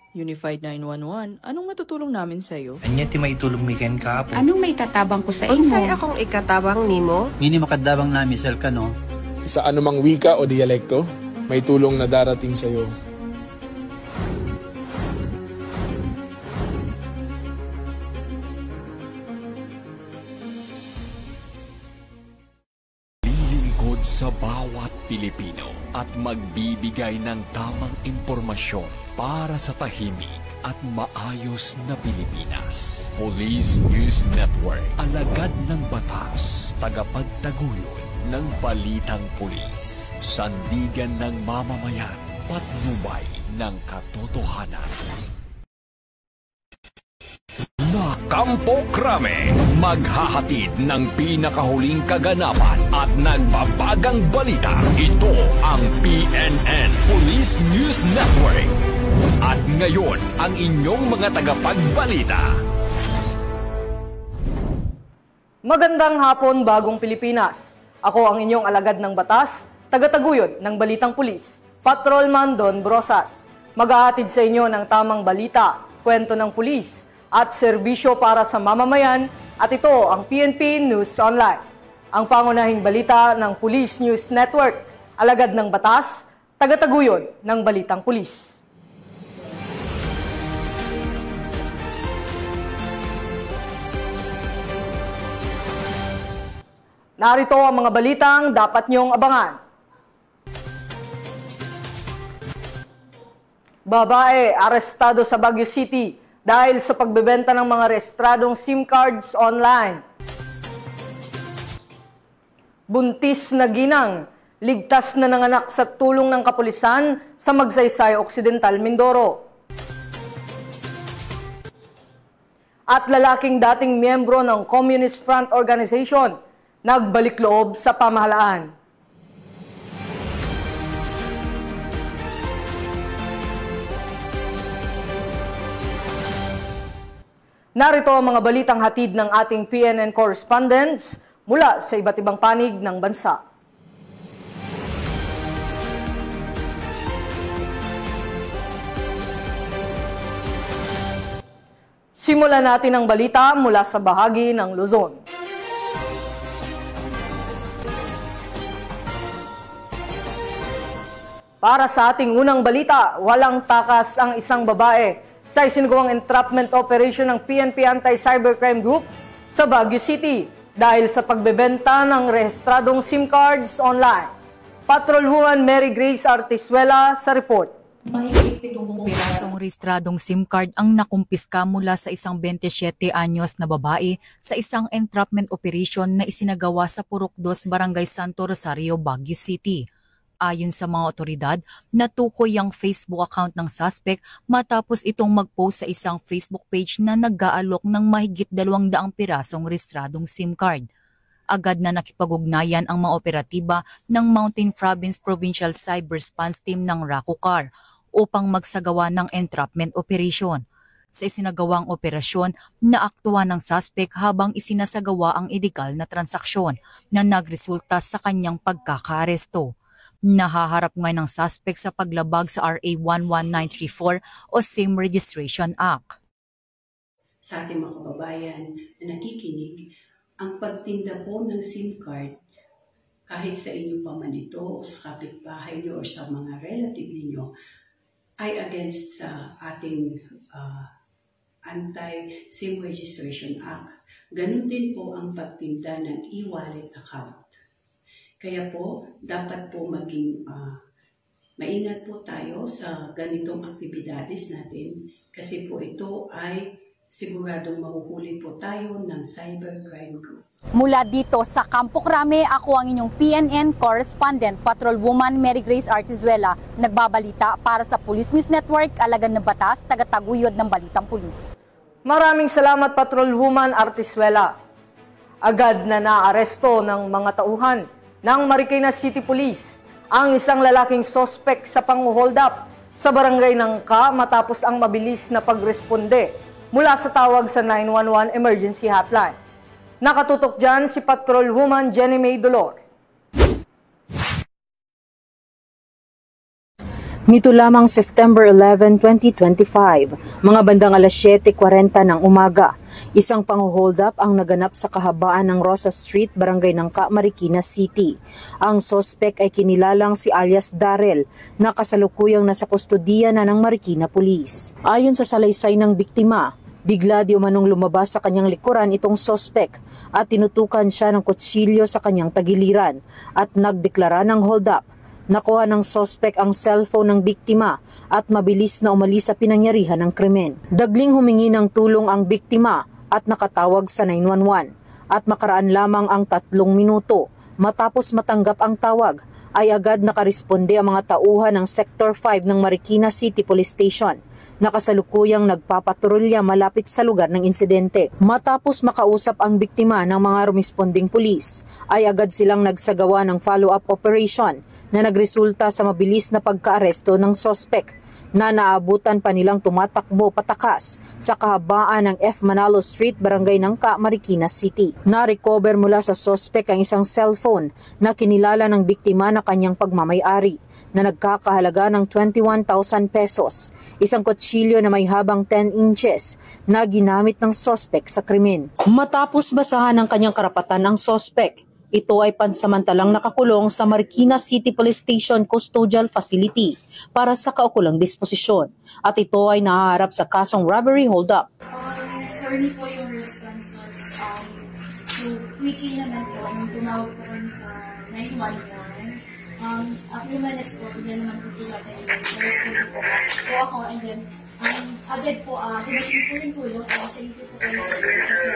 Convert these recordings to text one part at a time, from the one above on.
Unified 911, anong matutulong namin sa'yo? Anya ti maitulong mi ken kapo. Anong may tatabang ko sa imo? Unsay akong ikatabang nimo? Ngini makadabang na misal ka no? Sa anumang wika o dialekto, may tulong na darating sa iyo. Lilingkod sa bawat Pilipino at magbibigay ng tamang impormasyon para sa tahimik at maayos na Pilipinas. Police News Network, alagad ng batas, tagapagtaguyod ng balitang pulis, sandigan ng mamamayan, patnubay ng katotohanan. La Campo Crame, maghahatid ng pinakahuling kaganapan at nagbabagang balita. Ito ang PNN Police News Network. At ngayon, ang inyong mga tagapagbalita. Magandang hapon, Bagong Pilipinas. Ako ang inyong alagad ng batas, tagataguyod ng Balitang Pulis, Patrolman Don Brosas. Maghahatid sa inyo ng tamang balita, kwento ng pulis, at serbisyo para sa mamamayan, at ito ang PNP News Online. Ang pangunahing balita ng Police News Network, alagad ng batas, tagataguyod ng Balitang Pulis. Narito ang mga balitang dapat niyong abangan. Babae arestado sa Baguio City dahil sa pagbebenta ng mga rehistradong SIM cards online. Buntis na ginang, ligtas na nanganak sa tulong ng kapulisan sa Magsaysay Occidental, Mindoro. At lalaking dating miyembro ng Communist Front Organization, nagbalik loob sa pamahalaan. Narito ang mga balitang hatid ng ating PNN correspondents mula sa iba't ibang panig ng bansa. Simulan natin ang balita mula sa bahagi ng Luzon. Para sa ating unang balita, walang takas ang isang babae sa isinagawang entrapment operation ng PNP Anti-Cybercrime Group sa Baguio City dahil sa pagbebenta ng rehistradong SIM cards online. Patrolhuan Mary Grace Artizuela sa report. Mahigit 70 pirasong rehistradong SIM card ang nakumpiska mula sa isang 27 anyos na babae sa isang entrapment operation na isinagawa sa Purok 2, Barangay Santo Rosario, Baguio City. Ayon sa mga otoridad, natukoy ang Facebook account ng suspect matapos itong mag-post sa isang Facebook page na nag-aalok ng mahigit 200 pirasong rehistradong SIM card. Agad na nakipag-ugnayan ang mga operatiba ng Mountain Province Provincial Cyber Response Team ng RACOCAR upang magsagawa ng entrapment operation. Sa isinagawang operasyon, naaktuwa ng suspect habang isinasagawa ang illegal na transaksyon na nagresulta sa kanyang pagkakaaresto. Nahaharap ngayon ng suspect sa paglabag sa RA 11934 o SIM Registration Act. Sa ating mga kababayan na nakikinig, ang pagtinda po ng SIM card, kahit sa inyo pa man ito o sa kapitbahay nyo o sa mga relative niyo, ay against sa ating Anti-SIM Registration Act. Ganun din po ang pagtinda ng e-wallet account. Kaya po, dapat po maging maingat po tayo sa ganitong aktibidades natin kasi po ito ay siguradong mahuhuli po tayo ng cybercrime group. Mula dito sa Campo Crame, ako ang inyong PNN correspondent, Patrolwoman Mary Grace Artizuela, nagbabalita para sa Police News Network, alagad ng batas, tagataguyod ng Balitang Pulis. Maraming salamat, Patrolwoman Artizuela. Agad na naaresto ng mga tauhan ng Marikina City Police ang isang lalaking sospek sa pang-hold up sa barangay Nangka matapos ang mabilis na pagresponde mula sa tawag sa 911 emergency hotline. Nakatutok dyan si Patrolwoman Jenny May Dolor. Nito lamang September 11, 2025, mga bandang alas 7:40 ng umaga, isang pang-hold up ang naganap sa kahabaan ng Rosa Street, Barangay Nangka, Marikina City. Ang sospek ay kinilalang si alias Darrell na kasalukuyang nasa kustodiya na ng Marikina Police. Ayon sa salaysay ng biktima, bigla di umanong lumabas sa kanyang likuran itong sospek at tinutukan siya ng kutsilyo sa kanyang tagiliran at nagdeklara ng hold up. Nakuha ng sospek ang cellphone ng biktima at mabilis na umalis sa pinangyarihan ng krimen. Dagling humingi ng tulong ang biktima at nakatawag sa 911 at makaraan lamang ang 3 minuto. Matapos matanggap ang tawag ay agad nakaresponde ang mga tauhan ng Sector 5 ng Marikina City Police Station na kasalukuyang nagpapatrolya malapit sa lugar ng insidente. Matapos makausap ang biktima ng mga rumisponding pulis, ay agad silang nagsagawa ng follow-up operation na nagresulta sa mabilis na pagkaaresto ng sospek na naabutan pa nilang tumatakbo patakas sa kahabaan ng F. Manalo Street, Barangay Nangka, Marikina City. Na-recover mula sa sospek ang isang cellphone na kinilala ng biktima na kanyang pagmamay-ari na nagkakahalaga ng 21,000 pesos, isang kutsilyo na may habang 10 inches na ginamit ng sospek sa krimen. Matapos basahan ng kanyang karapatan ang sospek, ito ay pansamantalang nakakulong sa Marikina City Police Station Custodial Facility para sa kaukulang disposisyon at ito ay nahaharap sa kasong robbery hold-up. Sorry po yung response was so quickly naman po nung tumawag po rin sa 911. A few minutes po, bigyan naman po natin yung po ako and then agad po, pinagin po yung tulong and thank you po kayo sa iyo kasi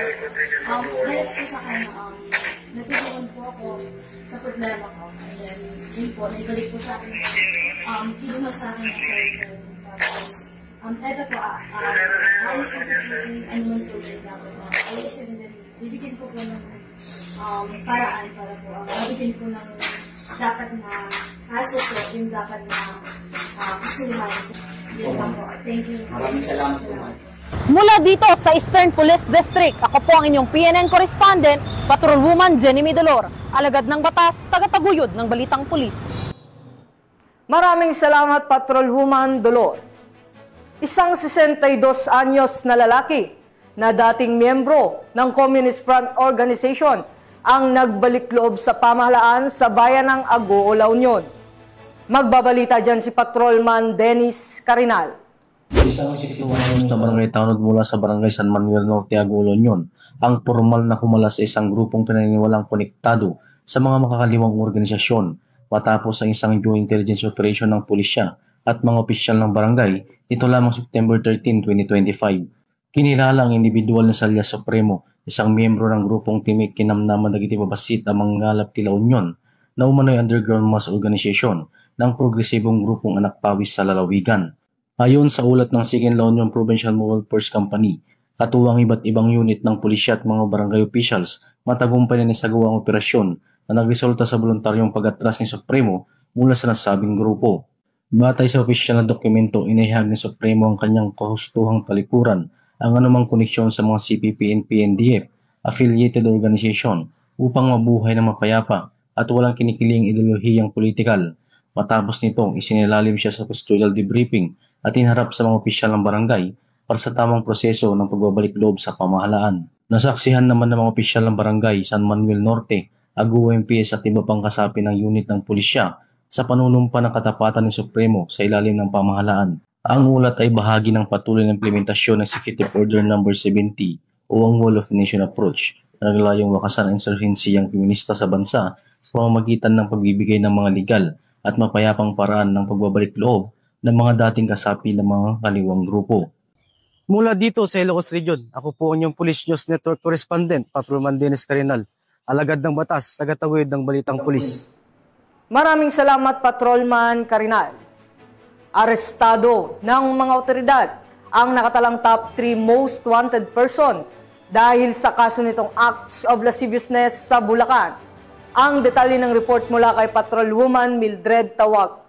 dahil po sa kanya, natulungan po ako sa problema ko and then yun po, naibalik po sa akin kinuha sa akin na cellphone tapos eto po, ayos na po po yung anumang tulong namin ayos na din, bibigyan ko po ng paraan para po mabigyan ko ng dapat na kaso po, yung dapat na kasuhan. Yun lang po. Thank you. Maraming salamat po. Mula dito sa Eastern Police District, ako po ang inyong PNN correspondent, Patrolwoman Jenny Midolor, alagad ng batas, tagataguyod ng Balitang Pulis. Maraming salamat, Patrolwoman Dolor. Isang 62 anyos na lalaki na dating miyembro ng Communist Front Organization ang nagbalik loob sa pamahalaan sa bayan ng Agoo, La Union. Magbabalita dyan si Patrolman Dennis Carinal. Isang 61 anyos na barangay tanod mula sa barangay San Manuel Norte, Agoo, La Union ang formal na kumala sa isang grupong pinaniniwalang konektado sa mga makakaliwang organisasyon matapos ang isang joint intelligence operation ng pulisya at mga opisyal ng barangay ito lamang September 13, 2025. Kinilala ang individual na Salya Supremo, isang miyembro ng grupong Timik Kinamnaman Dagiti Babasit amang ngalap ti La Union na umano'y underground mass organization ng progresibong grupong Anak Pawis sa lalawigan. Ayon sa ulat ng Sikin La Union Provincial Mobile Force Company, katuwang iba't ibang unit ng pulisya at mga barangay officials matagumpay na nisagawa ang operasyon na nagresulta sa voluntaryong pag-atras ni Supremo mula sa nasabing grupo. Batay sa opisyal na dokumento, inihag ni Supremo ang kanyang kahustuhang talikuran ang anumang koneksyon sa mga CPP and PNDF affiliated organization upang mabuhay na mapayapa at walang kinikiling ideolohiyang politikal. Matapos nito, isinilalim siya sa custodial debriefing at inharap sa mga opisyal ng barangay para sa tamang proseso ng pagbabalik loob sa pamahalaan. Nasaksihan naman ng mga opisyal ng barangay San Manuel Norte, Agoo MPS at iba pang kasapi ng unit ng pulisya sa panunumpa ng katapatan ni Supremo sa ilalim ng pamahalaan. Ang ulat ay bahagi ng patuloy na implementasyon ng Executive Order No. 70 o ang Wall of Nation Approach na naglayong wakasan ang insurhensiyang feminista sa bansa sa pamamagitan ng pagbibigay ng mga legal at mapayapang paraan ng pagbabalik loob ng mga dating kasapi ng mga kaliwang grupo. Mula dito sa Ilocos Region, ako po ang inyong Police News Network Correspondent, Patrolman Dennis Carinal, alagad ng batas, tagataguyod ng Balitang Pulis. Maraming salamat, Patrolman Carinal. Arestado ng mga otoridad ang nakatalang top 3 most wanted person dahil sa kaso nitong acts of lasciviousness sa Bulacan. Ang detalye ng report mula kay Patrolwoman Mildred Tawag.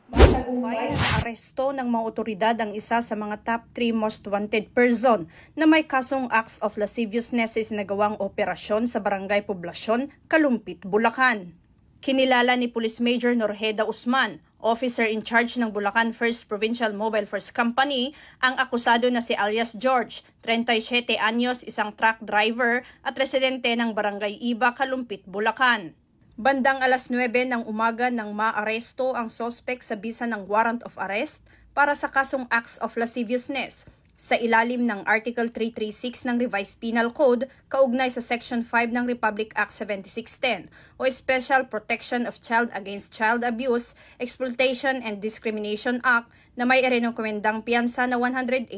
Matagumpay ang aresto ng mga otoridad ang isa sa mga top 3 most wanted person na may kasong acts of lasciviousness sa nagawang operasyon sa Barangay Poblasyon, Kalumpit, Bulacan. Kinilala ni Police Major Norheda Usman Officer in charge ng Bulacan 1st Provincial Mobile Force Company ang akusado na si alias George, 37 anyos, isang truck driver at residente ng Barangay Iba, Kalumpit, Bulacan. Bandang alas 9 ng umaga nang maaresto ang sospek sa bisa ng warrant of arrest para sa kasong acts of lasciviousness sa ilalim ng Article 336 ng Revised Penal Code kaugnay sa Section 5 ng Republic Act 7610 o Special Protection of Child Against Child Abuse, Exploitation and Discrimination Act na may irekomendang piyansa na 180,000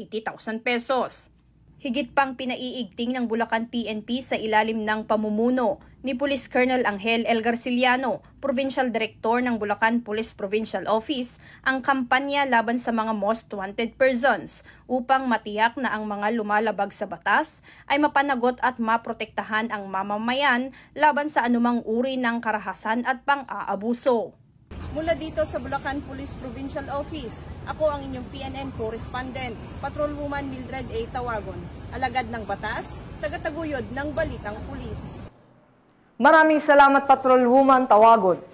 pesos. Higit pang pinaiigting ng Bulacan PNP sa ilalim ng pamumuno ni Police Colonel Angel L. Garciliano, Provincial Director ng Bulacan Police Provincial Office, ang kampanya laban sa mga most wanted persons upang matiyak na ang mga lumalabag sa batas ay mapanagot at maprotektahan ang mamamayan laban sa anumang uri ng karahasan at pang-aabuso. Mula dito sa Bulacan Police Provincial Office, ako ang inyong PNN correspondent, Patrolwoman Mildred A. Tawagon, alagad ng batas, tagataguyod ng Balitang Pulis. Maraming salamat, Patrolwoman Tawagon.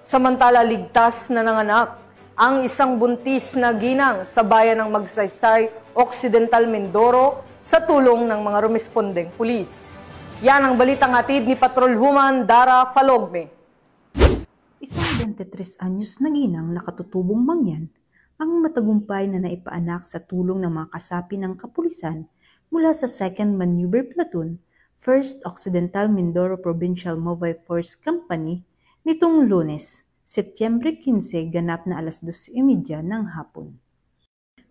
Samantala, ligtas na nanganak ang isang buntis na ginang sa bayan ng Magsaysay, Occidental Mindoro sa tulong ng mga rumespondeng pulis. Yan ang balitang hatid ni Patrolwoman Dara Falogme. Isang 23 anyos na ginang nakatutubong mangyan ang matagumpay na naipaanak sa tulong ng mga kasapi ng kapulisan mula sa 2nd Maneuver Platoon, 1st Occidental Mindoro Provincial Mobile Force Company nitong Lunes, Setyembre 15, ganap na alas 2:30 ng hapon.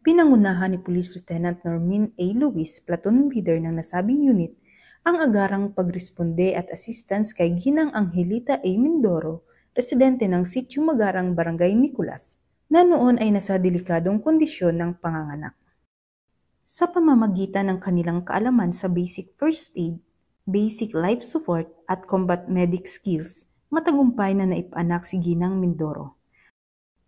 Pinangunahan ni Police Lieutenant Normin A. Luis, platoon leader ng nasabing unit, ang agarang pagresponde at assistance kay Ginang Angelita A. Mindoro, residente ng Sitio Magarang, Barangay Nicolas, na noon ay nasa delikadong kondisyon ng panganganak. Sa pamamagitan ng kanilang kaalaman sa basic first aid, basic life support at combat medic skills, matagumpay na naipaanak si Ginang Mindoro.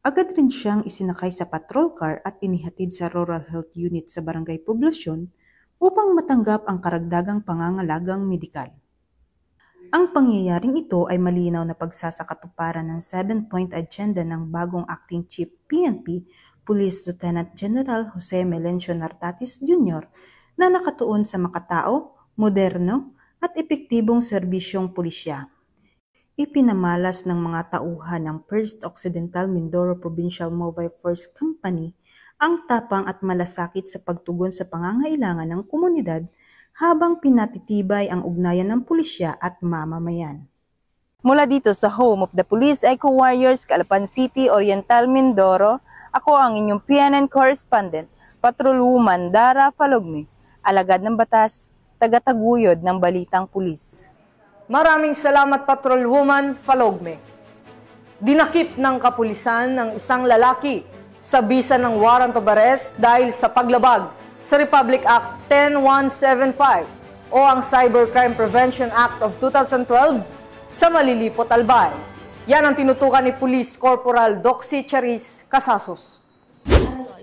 Agad rin siyang isinakay sa patrol car at inihatid sa Rural Health Unit sa Barangay Poblasyon upang matanggap ang karagdagang pangangalagang medikal. Ang pangyayaring ito ay malinaw na pagsasakatuparan ng 7-point agenda ng bagong Acting Chief PNP, Police Lieutenant General Jose Melencio Nartatis Jr. na nakatuon sa makatao, moderno at epektibong serbisyong pulisya. Ipinamalas ng mga tauhan ng 1st Occidental Mindoro Provincial Mobile Force Company ang tapang at malasakit sa pagtugon sa pangangailangan ng komunidad habang pinatitibay ang ugnayan ng pulisya at mamamayan. Mula dito sa home of the Police Eco Warriors, Calapan City, Oriental, Mindoro, ako ang inyong PNN correspondent, Patrolwoman Dara Falogme, alagad ng batas, tagataguyod ng Balitang Pulis. Maraming salamat, Patrolwoman Falogme. Dinakip ng kapulisan ng isang lalaki sa bisa ng warrant of arrest dahil sa paglabag sa Republic Act 10175 o ang Cybercrime Prevention Act of 2012 sa Malilipot, Albay. Yan ang tinutukan ni Police Corporal Doxy Charis Casasos.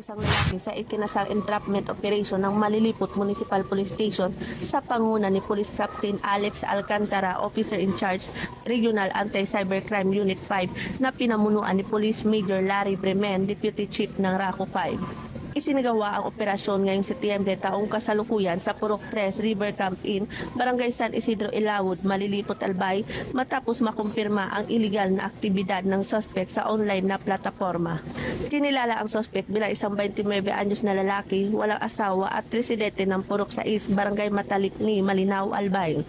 Isang lalaki sa ikinasang entrapment operation ng Malilipot Municipal Police Station sa panguna ni Police Captain Alex Alcantara, Officer in Charge, Regional Anti-Cybercrime Unit 5 na pinamunuan ni Police Major Larry Bremen, Deputy Chief ng RACO 5. Isinagawa ang operasyon ngayong Setyembre taong kasalukuyan sa Purok 3 River Camp Inn, Barangay San Isidro Ilawod, Malilipot, Albay matapos makumpirma ang iligal na aktibidad ng suspect sa online na plataforma. Kinilala ang suspect bilang isang 29 anyos na lalaki, walang asawa at residente ng Purok 6, Barangay Matalipni, Malinaw, Albay.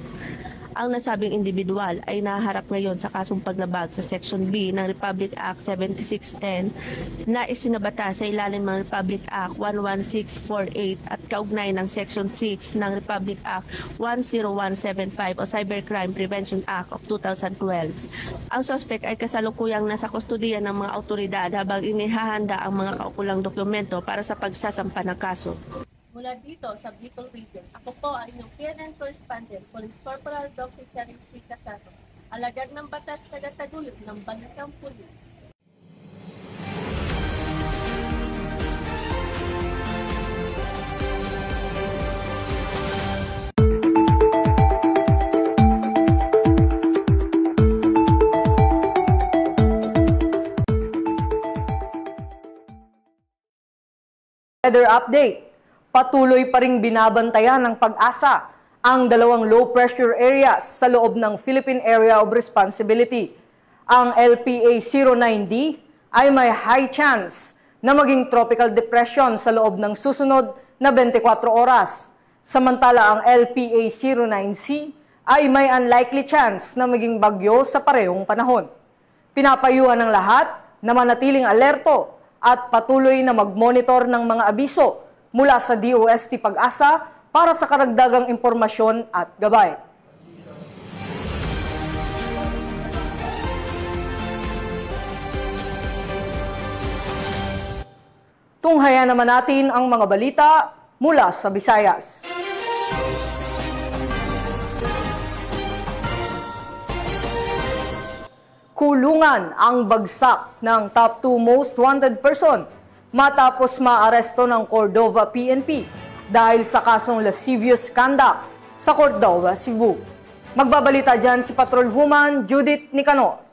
Ang nasabing individual ay naharap ngayon sa kasong paglabag sa Section B ng Republic Act 7610 na isinabata sa ilalim ng Republic Act 11648 at kaugnay ng Section 6 ng Republic Act 10175 o Cybercrime Prevention Act of 2012. Ang suspect ay kasalukuyang nasa kustudiya ng mga autoridad habang inihahanda ang mga kaukulang dokumento para sa pagsasampa ng kaso. Mula dito sa Bicol Region, ako po ang inyong PNN correspondent, Police Corporal Doxy Charis Casasos, alagad ng batas, tagataguyod ng Balitang Pulis. weather update. Patuloy pa ring binabantayan ng Pag-asa ang dalawang low pressure areas sa loob ng Philippine Area of Responsibility. Ang LPA-09D ay may high chance na maging tropical depression sa loob ng susunod na 24 oras. Samantala ang LPA-09C ay may unlikely chance na maging bagyo sa parehong panahon. Pinapayuhan ng lahat na manatiling alerto at patuloy na mag-monitor ng mga abiso mula sa DOST Pag-asa para sa karagdagang impormasyon at gabay. Tunghayan naman natin ang mga balita mula sa Visayas. Kulungan ang bagsak ng top 2 most wanted person matapos maaresto ng Cordova PNP dahil sa kasong lascivious conduct sa Cordova, Cebu. Magbabalita dyan si Patrolwoman Judith Nicanor.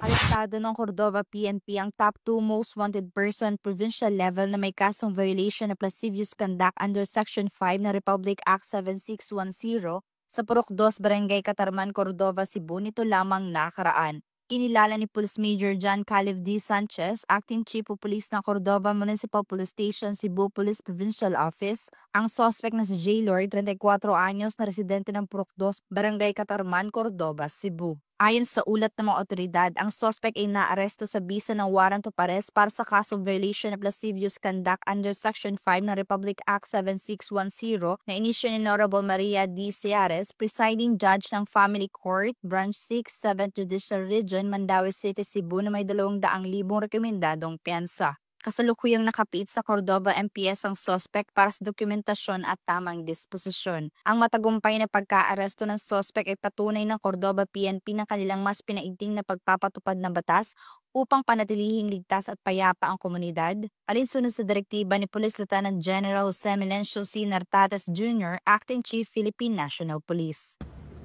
Arestado ng Cordova PNP ang top 2 most wanted person provincial level na may kasong violation of lascivious conduct under Section 5 ng Republic Act 7610 sa Purok 2, Barangay Catarman, Cordova, Cebu nito lamang nakaraan. Kinilala ni Police Major John Caleb D. Sanchez, Acting Chief of Police ng Cordova Municipal Police Station, Cebu Police Provincial Office, ang suspect na si J. Lord, 34 anyos na residente ng Purok 2, Barangay Catarman, Cordova, Cebu. Ayon sa ulat ng mga otoridad, ang suspect ay naaresto sa bisa ng warrant of arrest para sa kasong violation of lascivious conduct under Section 5 ng Republic Act 7610 na inisyo ni Honorable Maria D. Seares, presiding judge ng Family Court, Branch 6, 7th Judicial Region, Mandaue City, Cebu na may 200,000 rekomendadong piyansa. Kasalukuyang nakapiit sa Cordova MPS ang suspect para sa dokumentasyon at tamang disposisyon. Ang matagumpay na pagkaaresto ng suspect ay patunay ng Cordova PNP ng kanilang mas pinaigting na pagpapatupad ng batas upang panatilihing ligtas at payapa ang komunidad, alinsunod sa direktiba ni Police Lieutenant General Jose Melencio C. Nartates Jr., Acting Chief Philippine National Police.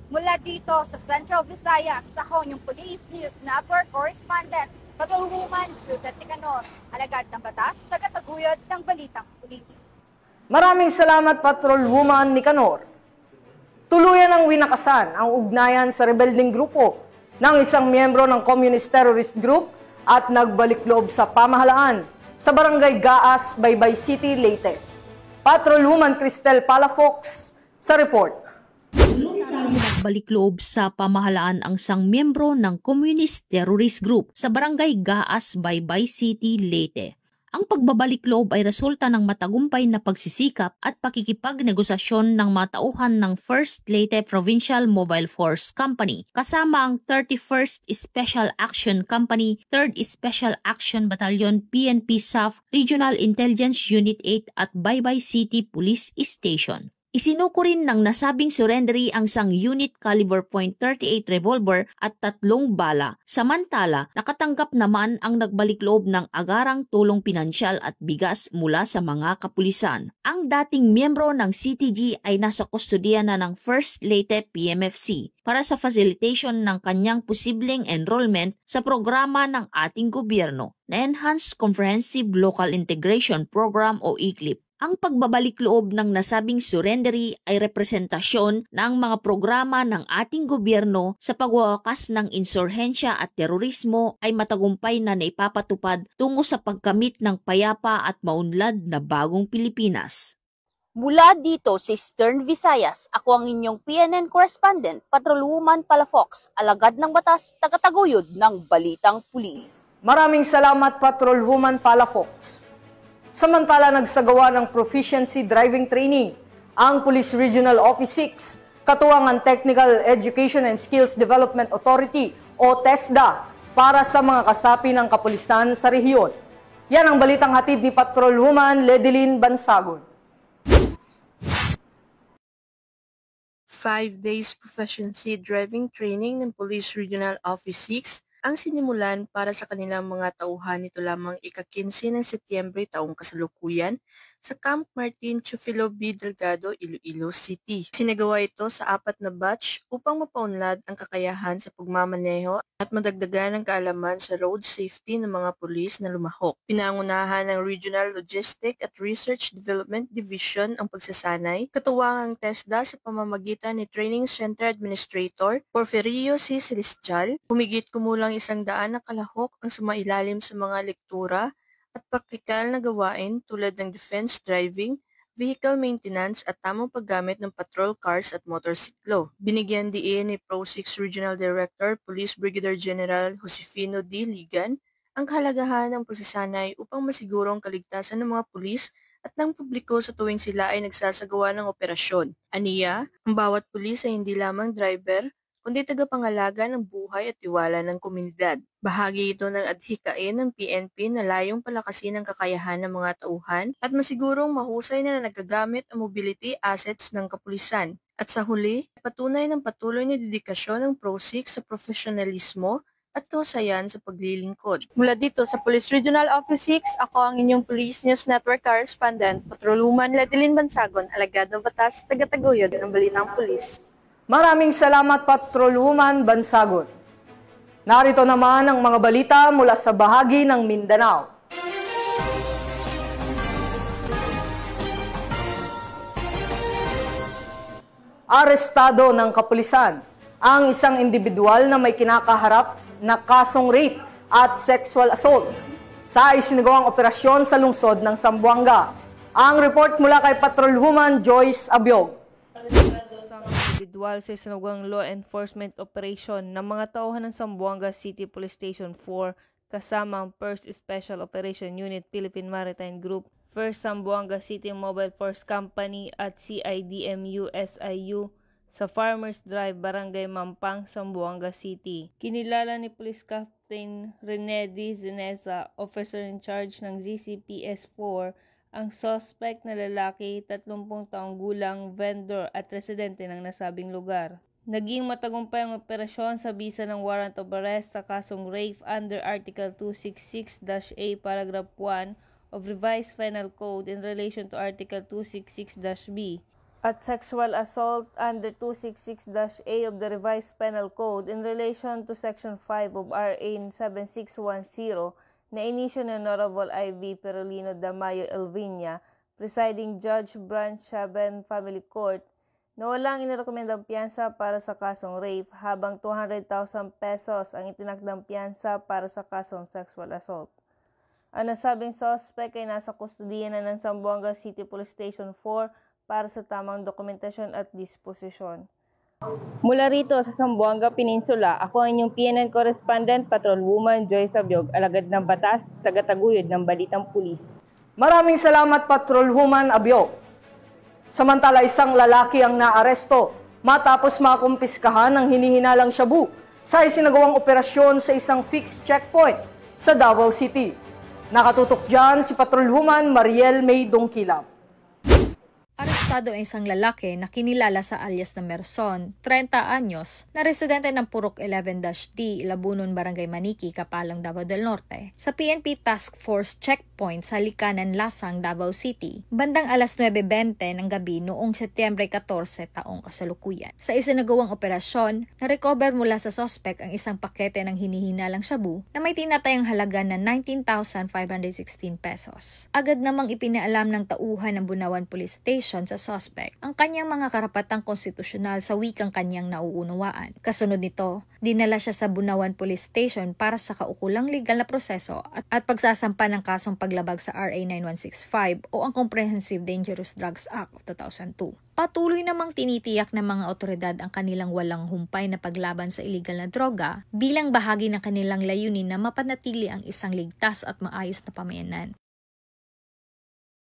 Mula dito sa Central Visayas, ako yung Police News Network Correspondent, Patrolwoman Judith Nicanor, alagad ng batas, tagataguyod ng Balitang Pulis. Maraming salamat, Patrolwoman Nicanor. Tuluyan ang winakasan ang ugnayan sa rebelding grupo ng isang miyembro ng Communist Terrorist Group at nagbalik loob sa pamahalaan sa Barangay Gaas, Baybay City, Leyte. Patrolwoman Cristel Palafox sa report. Nagbalik loob sa pamahalaan ang isang miyembro ng Communist Terrorist Group sa Barangay Gaas, Baybay City, Leyte. Ang pagbabalik loob ay resulta ng matagumpay na pagsisikap at pakikipagnegosasyon ng mga tauhan ng 1st Leyte Provincial Mobile Force Company kasama ang 31st Special Action Company, 3rd Special Action Battalion PNP SAF Regional Intelligence Unit 8 at Baybay City Police Station. Isinuko rin ng nasabing surrendery ang isang unit caliber .38 revolver at 3 bala. Samantala, nakatanggap naman ang nagbalik loob ng agarang tulong pinansyal at bigas mula sa mga kapulisan. Ang dating miyembro ng CTG ay nasa kustodiya na ng 1st Leyte PMFC para sa facilitation ng kanyang posibleng enrollment sa programa ng ating gobyerno na Enhanced Comprehensive Local Integration Program o ECLIP. Ang pagbabalik loob ng nasabing surrendery ay representasyon ng mga programa ng ating gobyerno sa pagwawakas ng insurhensya at terorismo ay matagumpay na naipapatupad tungo sa pagkamit ng payapa at maunlad na bagong Pilipinas. Mula dito sa Eastern Visayas, ako ang inyong PNN correspondent, Patrolwoman Palafox, alagad ng batas, tagataguyod ng Balitang Pulis. Maraming salamat, Patrolwoman Palafox. Samantala, nagsagawa ng proficiency driving training ang Police Regional Office 6, katuwang ang Technical Education and Skills Development Authority o TESDA para sa mga kasapi ng kapulisan sa rehiyon. Yan ang balitang hatid ni Patrolwoman Ledeline Bansagon. 5 days proficiency driving training ng Police Regional Office 6 ang sinimulan para sa kanilang mga tauhan nito lamang ika-15 ng Setyembre taong kasalukuyan sa Camp Martin Chufilo B. Delgado, Iloilo City. Sinagawa ito sa 4 na batch upang mapaunlad ang kakayahan sa pagmamaneho at madagdagan ang kaalaman sa road safety ng mga pulis na lumahok. Pinangunahan ng Regional Logistic at Research Development Division ang pagsasanay, katuwang ang TESDA sa pamamagitan ni Training Center Administrator Porfirio C. Celestial. Humigit kumulang 100 na kalahok ang sumailalim sa mga lektura at praktikal na gawain tulad ng defense driving, vehicle maintenance at tamang paggamit ng patrol cars at motorsiklo. Binigyan diin ni Pro 6 Regional Director Police Brigadier General Josefino D. Ligan ang kahalagahan ng pagsasanay upang masiguro ang kaligtasan ng mga pulis at ng publiko sa tuwing sila ay nagsasagawa ng operasyon. Aniya, ang bawat pulis ay hindi lamang driver, kundi tagapangalaga ng buhay at tiwala ng komunidad. Bahagi ito ng adhikain ng PNP na layong palakasin ang kakayahan ng mga tauhan at masigurong mahusay na nagagamit ang mobility assets ng kapulisan. At sa huli, patunay ng patuloy na dedikasyon ng Pro 6 sa profesionalismo at kahusayan sa paglilingkod. Mula dito sa Police Regional Office 6, ako ang inyong Police News Network Correspondent, Patrolwoman Letilyn Bansagon, alagad ng batas, tagataguyod ng Balitang Pulis. Maraming salamat, Patrolwoman Bansagon. Narito naman ang mga balita mula sa bahagi ng Mindanao. Arestado ng kapulisan ang isang individual na may kinakaharap na kasong rape at sexual assault sa isinagawang operasyon sa lungsod ng Zamboanga. Ang report mula kay Patrolwoman Joyce Abiog. Individual sa isinagawang law enforcement operation ng mga tauhan ng Zamboanga City Police Station 4 kasama ang 1st Special Operation Unit Philippine Maritime Group, 1st Zamboanga City Mobile Force Company at CIDMU SIU sa Farmers Drive, Barangay Mampang, Zamboanga City. Kinilala ni Police Captain Rene D. Zinesa, Officer in Charge ng ZCPS 4, ang suspect na lalaki, 30 taong gulang, vendor at residente ng nasabing lugar. Naging matagumpay ang operasyon sa bisa ng warrant of arrest sa kasong rape under Article 266-A Paragraph 1 of Revised Penal Code in relation to Article 266-B at sexual assault under 266-A of the Revised Penal Code in relation to Section 5 of RA 7610 na inisyo ni Honorable I.V. Perolino Damayo Elvinia, Presiding Judge Branch 7 Family Court, na walang inirekomendang piyansa para sa kasong rape habang 200,000 pesos ang itinakdang piyansa para sa kasong sexual assault. Ang nasabing suspect ay nasa kustudiya na ng Zamboanga City Police Station 4 para sa tamang dokumentasyon at disposisyon. Mula rito sa Zamboanga Peninsula, ako ang inyong PNN Correspondent, Patrolwoman Joyce Abiog, alagad ng batas, tagataguyod ng Balitang Pulis. Maraming salamat, Patrolwoman Abiog. Samantala, isang lalaki ang naaresto matapos makumpiskahan ng hinihinalang shabu sa isinagawang operasyon sa isang fixed checkpoint sa Davao City. Nakatutok dyan si Patrolwoman Mariel May Dongkilap. Arestado ang isang lalaki na kinilala sa alias na Merson, 30 anyos, na residente ng Purok 11-D, Labunon, Barangay Maniki, Kapalang, Davao del Norte, sa PNP Task Force Checkpoint sa Likanan, Lasang, Davao City, bandang alas 9:20 ng gabi noong Setyembre 14 taong kasalukuyan. Sa isinagawang operasyon, na-recover mula sa sospek ang isang pakete ng hinihinalang shabu na may tinatayang halaga na 19,516 pesos. Agad namang ipinaalam ng tauhan ng Bunawan Police Station sa suspect ang kanyang mga karapatang konstitusyonal sa wikang kanyang nauunawaan. Kasunod nito, dinala siya sa Bunawan Police Station para sa kaukulang legal na proseso at pagsasampa ng kasong paglabag sa RA 9165 o ang Comprehensive Dangerous Drugs Act of 2002. Patuloy namang tinitiyak ng mga otoridad ang kanilang walang humpay na paglaban sa illegal na droga bilang bahagi ng kanilang layunin na mapanatili ang isang ligtas at maayos na pamayanan.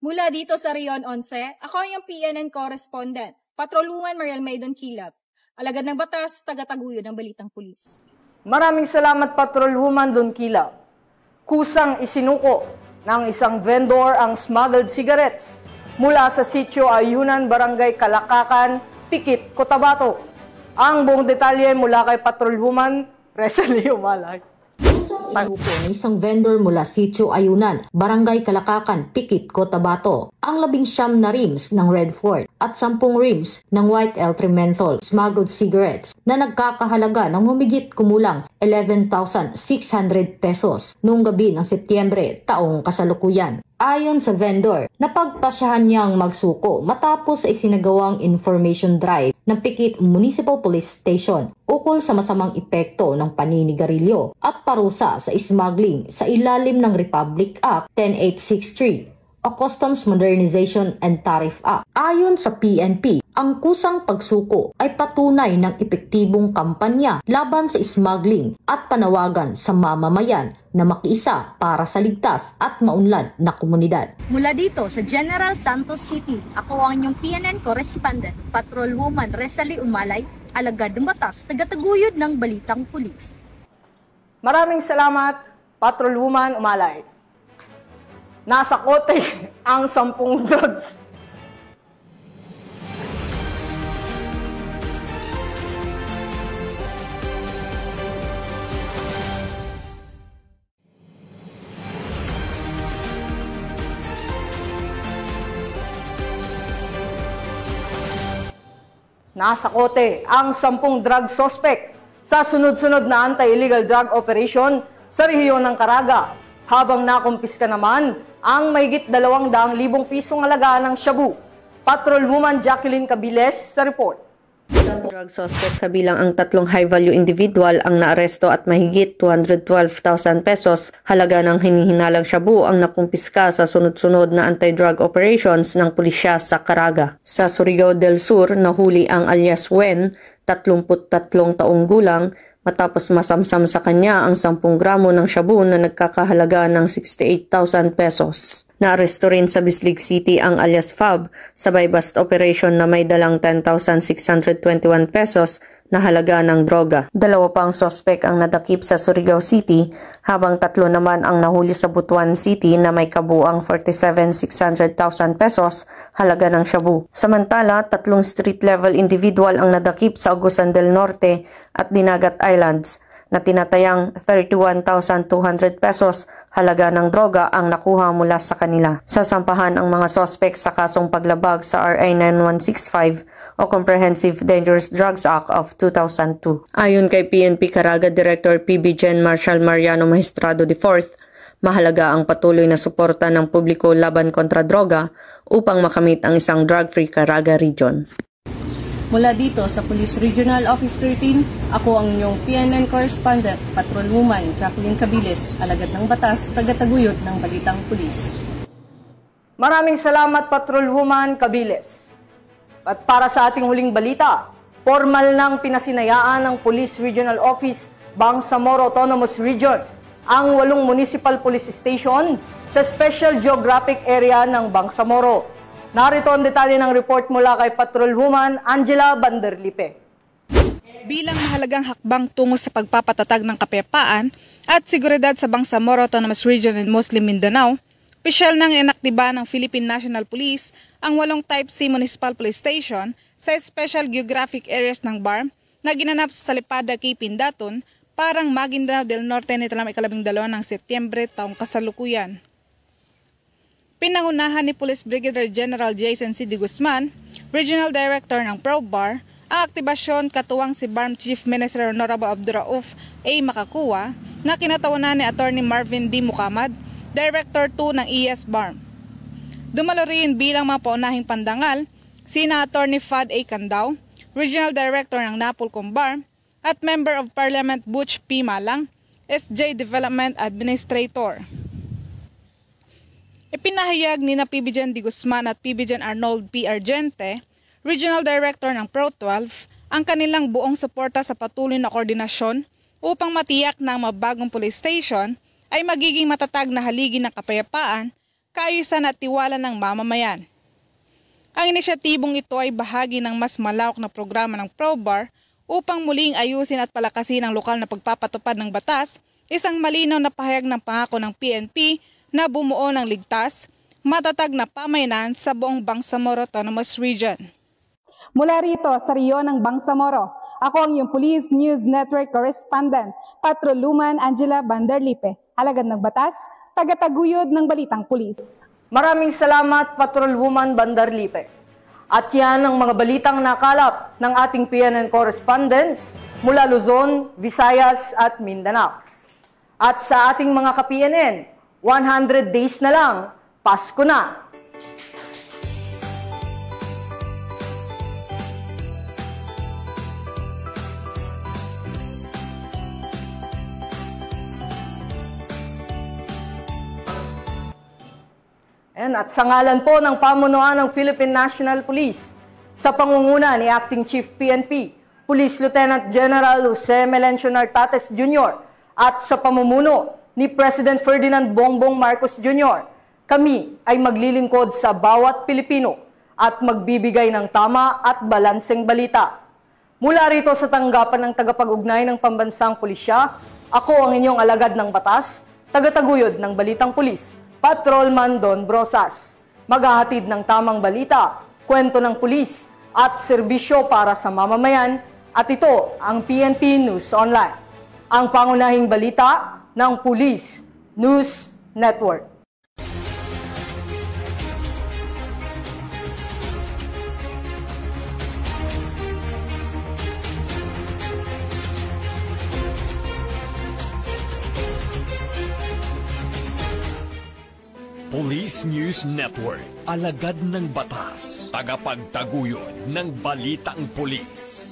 Mula dito sa Rion 11, ako ang PNN Correspondent, Patrolwoman Mariel May Dongkilap, alagad ng batas, tagataguyod ng Balitang Pulis. Maraming salamat, Patrolwoman Dongkilap. Kusang isinuko ng isang vendor ang smuggled cigarettes mula sa Sitio Ayunan, Barangay Kalakakan, Pikit, Cotabato. Ang buong detalye mula kay Patrolwoman Resalio Malay. Kusang Inupo ng isang vendor mula Sitio Ayunan, Barangay Kalakakan, Tikit, Cotabato, ang 19 na rims ng Red Fort at 10 rims ng White Eltre Menthol smuggled cigarettes na nagkakahalaga ng humigit kumulang 11,600 pesos noong gabi ng Setyembre taong kasalukuyan. Ayon sa vendor, napagpasyahan niyang magsuko matapos sa isinagawang information drive ng Pikit Municipal Police Station ukol sa masamang epekto ng paninigarilyo at parusa sa smuggling sa ilalim ng Republic Act 10863 o Customs Modernization and Tariff Act. Ayon sa PNP, ang kusang pagsuko ay patunay ng epektibong kampanya laban sa smuggling at panawagan sa mamamayan na makiisa para sa ligtas at maunlad na komunidad. Mula dito sa General Santos City, ako ang inyong PNN correspondent, Patrolwoman Resali Umalay, alagad ng batas, tagataguyod ng Balitang Pulis. Maraming salamat, Patrolwoman Umalay. Nasa kote ang 10 drugs. Nasa kote ang 10 drug suspect sa sunod-sunod na anti-illegal drug operation sa rehiyon ng Caraga, habang nakumpiska naman ang mahigit 200,000 pisong halaga ng shabu. Patrolwoman Jacqueline Cabiles sa report. Drug suspect kabilang ang 3 high-value individual ang naaresto at mahigit 212,000 pesos halaga ng hinihinalang shabu ang nakumpiska sa sunod-sunod na anti-drug operations ng pulisya sa Caraga. Sa Surigao del Sur, nahuli ang alias Wen, 33 taong gulang, matapos masamsam sa kanya ang 10 gramo ng shabu na nagkakahalaga ng 68,000 pesos. Naaresto rin sa Bislig City ang alias Fab sa buy-bust operation na may dalang 10,621 pesos na halaga ng droga. 2 pang sospek ang nadakip sa Surigao City, habang 3 naman ang nahuli sa Butuan City na may kabuang 47,600,000 pesos halaga ng shabu. Samantala, 3 street-level individual ang nadakip sa Agusan del Norte at Dinagat Islands na tinatayang 31,200 pesos halaga ng droga ang nakuha mula sa kanila. Sasampahan ang mga sospek sa kasong paglabag sa RA 9165 o Comprehensive Dangerous Drugs Act of 2002. Ayon kay PNP Caraga Director PB Gen Marshal Mariano Magistrado IV, mahalaga ang patuloy na suporta ng publiko laban kontra droga upang makamit ang isang drug-free Caraga region. Mula dito sa Police Regional Office 13, ako ang inyong PNN correspondent, Patrolwoman Jacqueline Cabiles, alagad ng batas, tagataguyod ng Balitang Pulis. Maraming salamat, Patrolwoman Cabiles. At para sa ating huling balita, formal nang pinasinayaan ng Police Regional Office, Bangsamoro Autonomous Region, ang 8 municipal police station sa Special Geographic Area ng Bangsamoro. Narito ang detalye ng report mula kay Patrolwoman Angela Banderlipe. Bilang mahalagang hakbang tungo sa pagpapatatag ng kapayapaan at seguridad sa Bangsamoro Autonomous Region in Muslim Mindanao, opisyal nang inaktiba ng Philippine National Police ang 8 Type C Municipal Police Station sa Special Geographic Areas ng BARM na ginanap sa Salipada, Key Pindaton, parang Maguindanao del Norte nitong 12 ng Setyembre taong kasalukuyan. Pinangunahan ni Police Brigadier General Jason C. D. Guzman, Regional Director ng ProBAR, ang aktibasyon katuwang si BARM Chief Minister Honorable Abdurauf A. Makakuwa na kinatawanan ni Attorney Marvin D. Mukamad, Director 2 ng ES BARM. Dumalo rin bilang mga paunahing pandangal sina Attorney Fad A. Candao, Regional Director ng Napolcom BARM, at Member of Parliament Butch P. Malang, SJ Development Administrator. Ipinahayag ni na PB Gen D. Guzman at PB Gen Arnold P. Argente, Regional Director ng Pro-12, ang kanilang buong suporta sa patuloy na koordinasyon upang matiyak na ang mabagong police station ay magiging matatag na haligi ng kapayapaan, kaayusan at tiwala ng mamamayan. Ang inisyatibong ito ay bahagi ng mas malawak na programa ng ProBAR upang muling ayusin at palakasin ang lokal na pagpapatupad ng batas, isang malinaw na pahayag ng pangako ng PNP na bumuo ng ligtas, matatag na pamayanan sa buong Bangsamoro Autonomous Region. Mula rito sa rehiyon ng Bangsamoro, ako ang iyong Police News Network Correspondent, Patrolwoman Angela Bandarlipe, alagad ng batas, tagataguyod ng balitang pulis. Maraming salamat, Patrolwoman Bandarlipe. At yan ang mga balitang nakalap ng ating PNN correspondents mula Luzon, Visayas at Mindanao. At sa ating mga ka-PNN, 100 days na lang, Pasko na! At sa ngalan po ng pamunuan ng Philippine National Police, sa pangunguna ni Acting Chief PNP, Police Lieutenant General Jose Melencio Nartates Jr. at sa pamumuno ni President Ferdinand Bongbong Marcos Jr., kami ay maglilingkod sa bawat Pilipino at magbibigay ng tama at balanseng balita. Mula rito sa tanggapan ng tagapag-ugnay ng Pambansang Pulisya, ako ang inyong alagad ng batas, tagataguyod ng Balitang Pulis, Patrolman Don Brosas. Maghahatid ng tamang balita, kwento ng pulis at serbisyo para sa mamamayan, at ito ang PNP News Online, ang pangunahing balita ng Police News Network. Police News Network, alagad ng batas, tagapagtaguyod ng balitang pulis.